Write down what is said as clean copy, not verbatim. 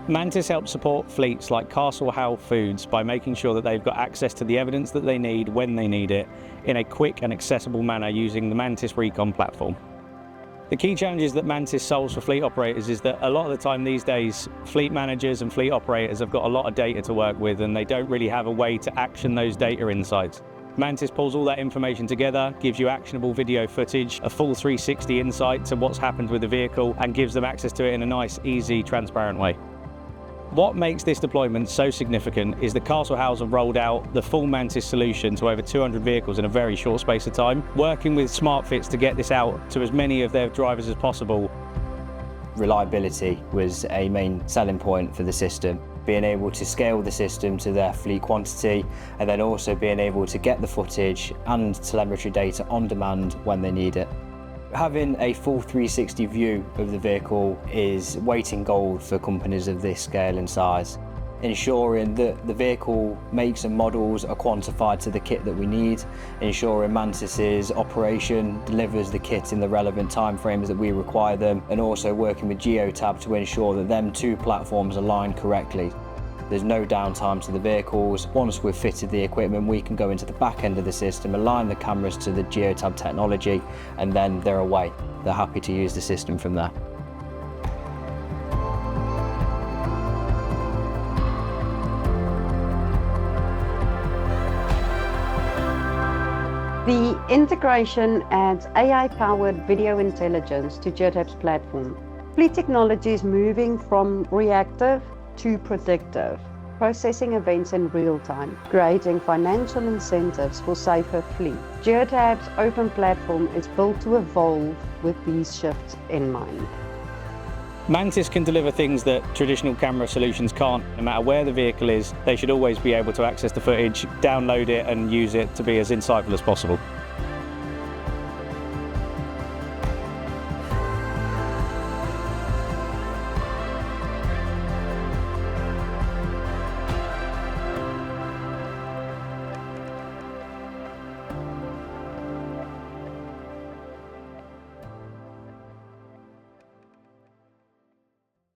MANTIS helps support fleets like Castell Howell Foods by making sure that they've got access to the evidence that they need when they need it in a quick and accessible manner using the MANTIS RECON platform. The key challenges that MANTIS solves for fleet operators is that a lot of the time these days, fleet managers and fleet operators have got a lot of data to work with and they don't really have a way to action those data insights. MANTIS pulls all that information together, gives you actionable video footage, a full 360 insight to what's happened with the vehicle, and gives them access to it in a nice, easy, transparent way. What makes this deployment so significant is that Castell Howell have rolled out the full MANTIS solution to over 200 vehicles in a very short space of time, working with Smartfits to get this out to as many of their drivers as possible. Reliability was a main selling point for the system. Being able to scale the system to their fleet quantity, and then also being able to get the footage and telemetry data on demand when they need it. Having a full 360 view of the vehicle is weight in gold for companies of this scale and size. Ensuring that the vehicle makes and models are quantified to the kit that we need, ensuring MANTIS's operation delivers the kit in the relevant timeframes that we require them, and also working with Geotab to ensure that them two platforms align correctly. There's no downtime to the vehicles. Once we've fitted the equipment, we can go into the back end of the system, align the cameras to the Geotab technology, and then they're away. They're happy to use the system from there. The integration adds AI-powered video intelligence to Geotab's platform. Fleet technology is moving from reactive to predictive, processing events in real time, creating financial incentives for safer fleet. Geotab's open platform is built to evolve with these shifts in mind. MANTIS can deliver things that traditional camera solutions can't. No matter where the vehicle is, they should always be able to access the footage, download it and use it to be as insightful as possible.